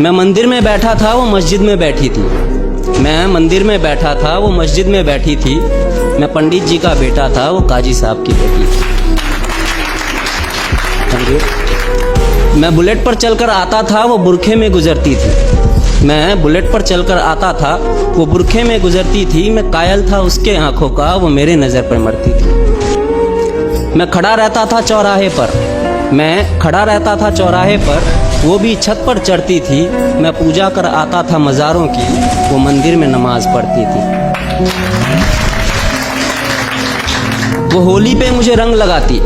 मैं मंदिर में बैठा था, वो मस्जिद में बैठी थी। मैं मंदिर में बैठा था, वो मस्जिद में बैठी थी। मैं पंडित जी का बेटा था, वो काजी साहब की बेटी थी। Thank you. मैं बुलेट पर चलकर आता था, वो बुरखे में गुजरती थी। मैं बुलेट पर चलकर आता था, वो बुरखे में गुजरती थी। मैं कायल था उसके आंखों का, वो मेरे नज़र पर मरती थी। मैं खड़ा रहता था चौराहे पर, मैं खड़ा रहता था चौराहे पर, वो भी छत पर चढ़ती थी। मैं पूजा कर आता था मज़ारों की, वो मंदिर में नमाज पढ़ती थी। वो होली पे मुझे रंग लगाती,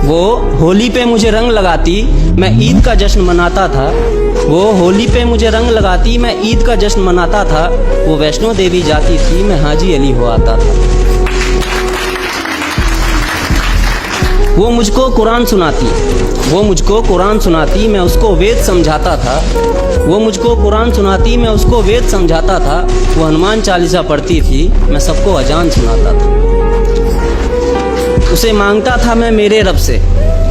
वो होली पे मुझे रंग लगाती। मैं ईद का जश्न मनाता था। वो होली पे मुझे रंग लगाती, मैं ईद का जश्न मनाता था। वो वैष्णो देवी जाती थी, मैं हाजी अली हो आता था। वो मुझको कुरान सुनाती, वो मुझको कुरान सुनाती, मैं उसको वेद समझाता था। वो मुझको कुरान सुनाती, मैं उसको वेद समझाता था। वो हनुमान चालीसा पढ़ती थी, मैं सबको अजान सुनाता था। उसे मांगता था मैं मेरे रब से,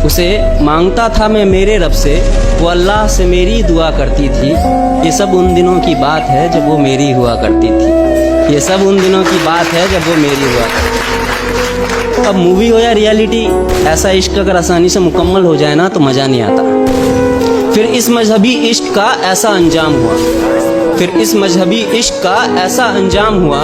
उसे मांगता था मैं मेरे रब से। वो अल्लाह से मेरी दुआ करती थी। ये सब उन दिनों की बात है जब वो मेरी हुआ करती थी। ये सब उन दिनों की बात है जब वो मेरी हुआ करती थी। अब मूवी हो या रियलिटी, ऐसा इश्क अगर आसानी से मुकम्मल हो जाए ना तो मज़ा नहीं आता। फिर इस मजहबी इश्क का ऐसा अंजाम हुआ, फिर इस मजहबी इश्क का ऐसा अंजाम हुआ।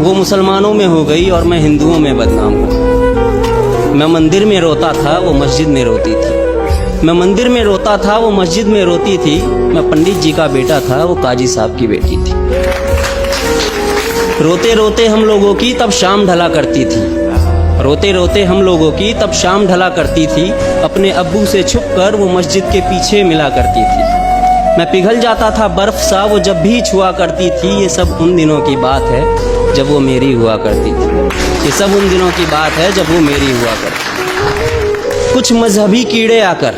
वो मुसलमानों में हो गई और मैं हिंदुओं में बदनाम हुआ। मैं मंदिर में रोता था, वो मस्जिद में रोती थी। मैं मंदिर में रोता था, वो मस्जिद में रोती थी। मैं पंडित जी का बेटा था, वो काजी साहब की बेटी थी। रोते रोते हम लोगों की तब शाम ढला करती थी। रोते रोते हम लोगों की तब शाम ढला करती थी। अपने अब्बू से छुपकर वो मस्जिद के पीछे मिला करती थी। मैं पिघल जाता था बर्फ सा, वो जब भी छुआ करती थी। ये सब उन दिनों की बात है जब वो मेरी हुआ करती थी। ये सब उन दिनों की बात है जब वो मेरी हुआ करती थी। कुछ मजहबी कीड़े आकर,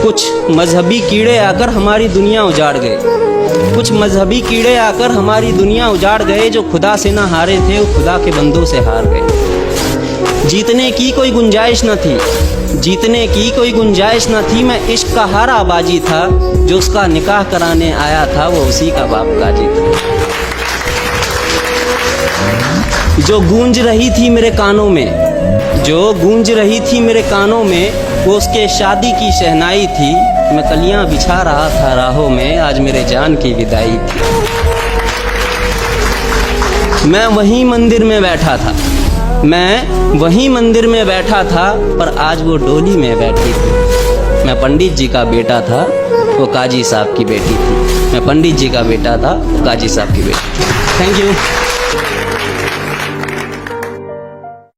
कुछ मजहबी कीड़े आकर हमारी दुनिया उजाड़ गए। कुछ मजहबी कीड़े आकर हमारी दुनिया उजाड़ गए। जो खुदा से ना हारे थे, वो खुदा के बंदों से हार गए। जीतने की कोई गुंजाइश न थी, जीतने की कोई गुंजाइश न थी। मैं इश्क का हारा बाजी था। जो उसका निकाह कराने आया था, वो उसी का बाप काजी था। जो गूंज रही थी मेरे कानों में, जो गूंज रही थी मेरे कानों में, वो उसके शादी की शहनाई थी। मैं कलियां बिछा रहा था राहों में, आज मेरे जान की विदाई थी। मैं वहीं मंदिर में बैठा था, मैं वहीं मंदिर में बैठा था, पर आज वो डोली में बैठी थी। मैं पंडित जी का बेटा था, वो काजी साहब की बेटी थी। मैं पंडित जी का बेटा था, वो काजी साहब की बेटी। Thank you.